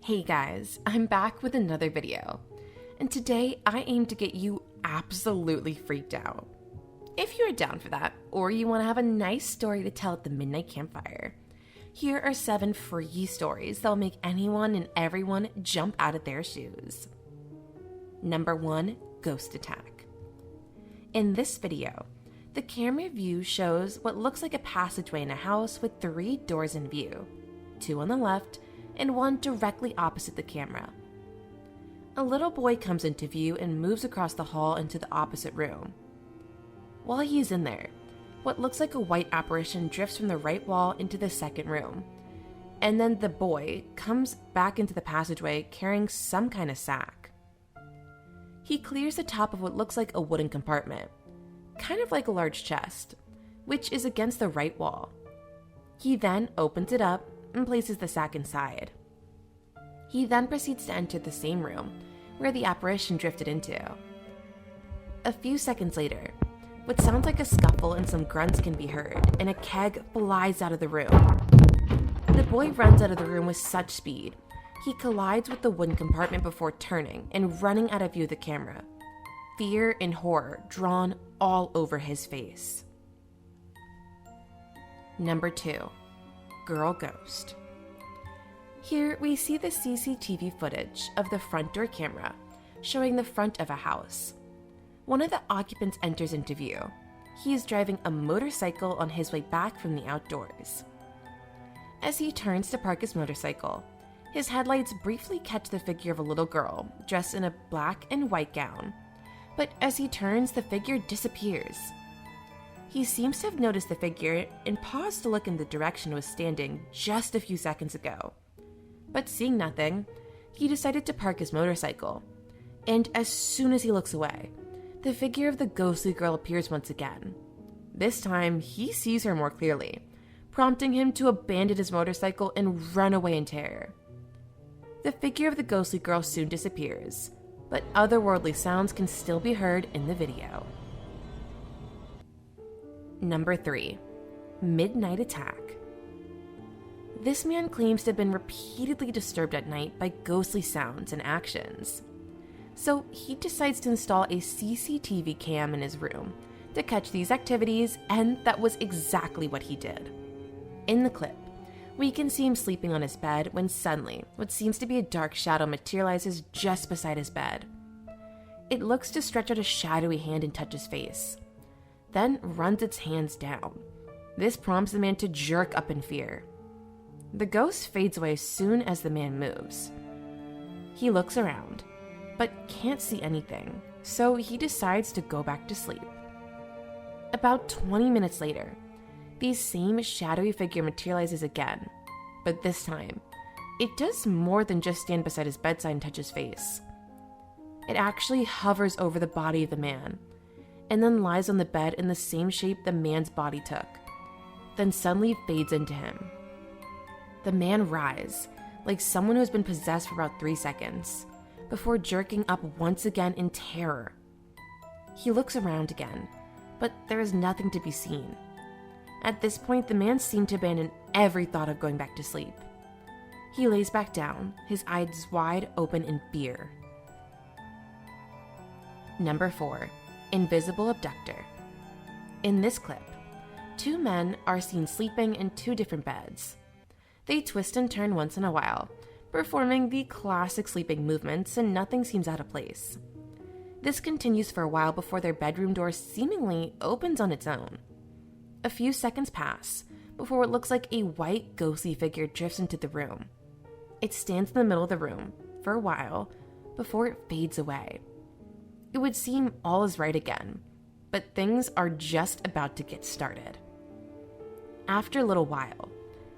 Hey guys, I'm back with another video, and today I aim to get you absolutely freaked out. If you're down for that, or you want to have a nice story to tell at the midnight campfire, here are 7 free stories that will make anyone and everyone jump out of their shoes. Number 1, ghost attack. In this video, the camera view shows what looks like a passageway in a house with 3 doors in view, 2 on the left and 1 directly opposite the camera. A little boy comes into view and moves across the hall into the opposite room. While he is in there, what looks like a white apparition drifts from the right wall into the second room, and then the boy comes back into the passageway carrying some kind of sack. He clears the top of what looks like a wooden compartment, kind of like a large chest, which is against the right wall. He then opens it up and places the sack inside. He then proceeds to enter the same room where the apparition drifted into. A few seconds later, what sounds like a scuffle and some grunts can be heard, and a keg flies out of the room. The boy runs out of the room with such speed, he collides with the wooden compartment before turning and running out of view of the camera, fear and horror drawn all over his face. Number 2, girl ghost. Here we see the CCTV footage of the front door camera showing the front of a house. One of the occupants enters into view. He is driving a motorcycle on his way back from the outdoors. As he turns to park his motorcycle, his headlights briefly catch the figure of a little girl dressed in a black and white gown, but as he turns, the figure disappears. He seems to have noticed the figure and paused to look in the direction it was standing just a few seconds ago. But seeing nothing, he decided to park his motorcycle, and as soon as he looks away, the figure of the ghostly girl appears once again. This time, he sees her more clearly, prompting him to abandon his motorcycle and run away in terror. The figure of the ghostly girl soon disappears, but otherworldly sounds can still be heard in the video. Number 3, midnight attack. This man claims to have been repeatedly disturbed at night by ghostly sounds and actions. So he decides to install a CCTV cam in his room to catch these activities, and that was exactly what he did. In the clip, we can see him sleeping on his bed when suddenly what seems to be a dark shadow materializes just beside his bed. It looks to stretch out a shadowy hand and touch his face, then runs its hands down. This prompts the man to jerk up in fear. The ghost fades away as soon as the man moves. He looks around, but can't see anything, so he decides to go back to sleep. About 20 minutes later, the same shadowy figure materializes again, but this time, it does more than just stand beside his bedside and touch his face. It actually hovers over the body of the man, and then lies on the bed in the same shape the man's body took, then suddenly fades into him. The man writhes, like someone who has been possessed for about 3 seconds, before jerking up once again in terror. He looks around again, but there is nothing to be seen. At this point, the man seemed to abandon every thought of going back to sleep. He lays back down, his eyes wide open in fear. Number 4, invisible abductor. In this clip, 2 men are seen sleeping in 2 different beds. They twist and turn once in a while, performing the classic sleeping movements, and nothing seems out of place. This continues for a while before their bedroom door seemingly opens on its own. A few seconds pass before what looks like a white ghostly figure drifts into the room. It stands in the middle of the room for a while before it fades away. It would seem all is right again, but things are just about to get started. After a little while,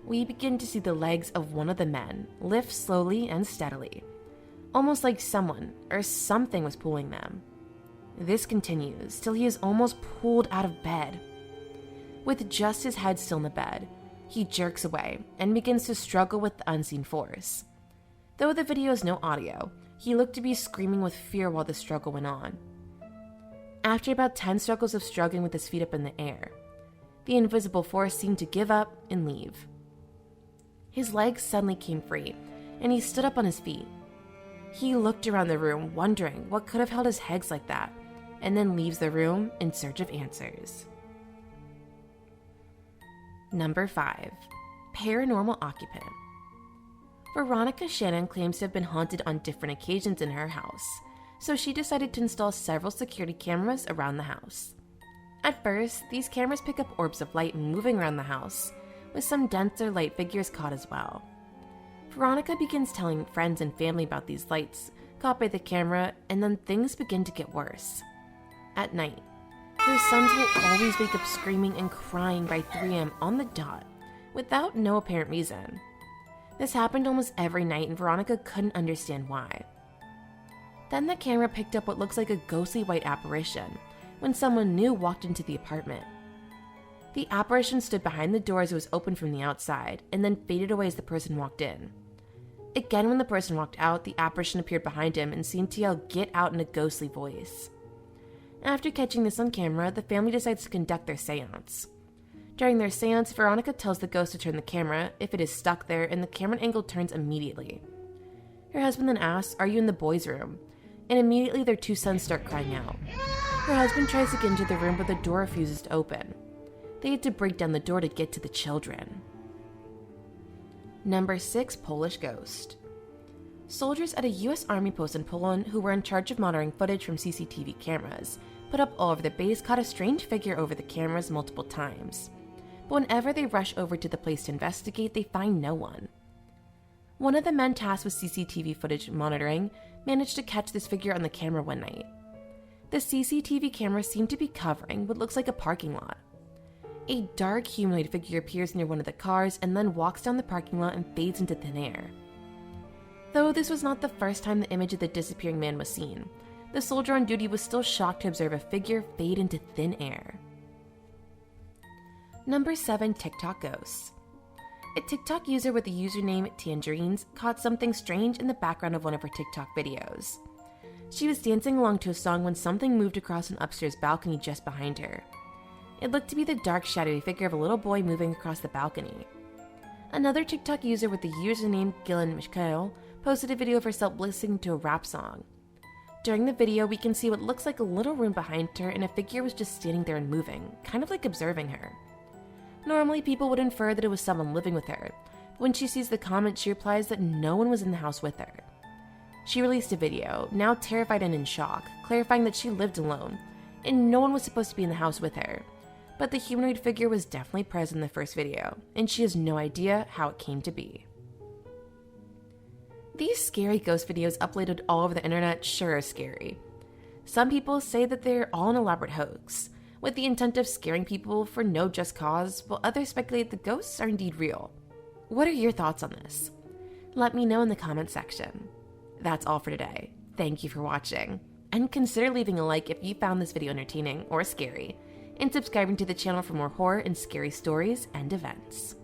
we begin to see the legs of one of the men lift slowly and steadily, almost like someone or something was pulling them. This continues till he is almost pulled out of bed. With just his head still in the bed, he jerks away and begins to struggle with the unseen force. Though the video has no audio, he looked to be screaming with fear while the struggle went on. After about 10 struggles of struggling with his feet up in the air, the invisible force seemed to give up and leave. His legs suddenly came free, and he stood up on his feet. He looked around the room, wondering what could have held his legs like that, and then leaves the room in search of answers. Number 5. Paranormal Occupant. Veronica Shannon claims to have been haunted on different occasions in her house, so she decided to install several security cameras around the house. At first, these cameras pick up orbs of light moving around the house, with some denser light figures caught as well. Veronica begins telling friends and family about these lights caught by the camera, and then things begin to get worse. At night, her sons will always wake up screaming and crying by 3 a.m. on the dot, without no apparent reason. This happened almost every night, and Veronica couldn't understand why. Then the camera picked up what looks like a ghostly white apparition when someone new walked into the apartment. The apparition stood behind the door as it was opened from the outside, and then faded away as the person walked in. Again, when the person walked out, the apparition appeared behind him and seemed to yell, "Get out," in a ghostly voice. After catching this on camera, the family decides to conduct their seance. During their seance, Veronica tells the ghost to turn the camera if it is stuck there, and the camera angle turns immediately. Her husband then asks, "Are you in the boys' room?" And immediately their 2 sons start crying out. Her husband tries to get into the room, but the door refuses to open. They had to break down the door to get to the children. Number 6. Polish Ghost. Soldiers at a U.S. Army post in Poland who were in charge of monitoring footage from CCTV cameras put up all over the base caught a strange figure over the cameras multiple times. But whenever they rush over to the place to investigate, they find no one. One of the men tasked with CCTV footage monitoring managed to catch this figure on the camera one night. The CCTV camera seemed to be covering what looks like a parking lot. A dark humanoid figure appears near one of the cars and then walks down the parking lot and fades into thin air. Though this was not the first time the image of the disappearing man was seen, the soldier on duty was still shocked to observe a figure fade into thin air. Number 7. TikTok Ghosts. A TikTok user with the username Tangerines caught something strange in the background of one of her TikTok videos. She was dancing along to a song when something moved across an upstairs balcony just behind her. It looked to be the dark, shadowy figure of a little boy moving across the balcony. Another TikTok user with the username Gillen Michael posted a video of herself listening to a rap song. During the video, we can see what looks like a little room behind her, and a figure was just standing there and moving, kind of like observing her. Normally, people would infer that it was someone living with her, but when she sees the comment, she replies that no one was in the house with her. She released a video, now terrified and in shock, clarifying that she lived alone, and no one was supposed to be in the house with her. But the humanoid figure was definitely present in the first video, and she has no idea how it came to be. These scary ghost videos uploaded all over the internet sure are scary. Some people say that they're all an elaborate hoax, with the intent of scaring people for no just cause, while others speculate the ghosts are indeed real. What are your thoughts on this? Let me know in the comment section. That's all for today. Thank you for watching, and consider leaving a like if you found this video entertaining or scary, and subscribing to the channel for more horror and scary stories and events.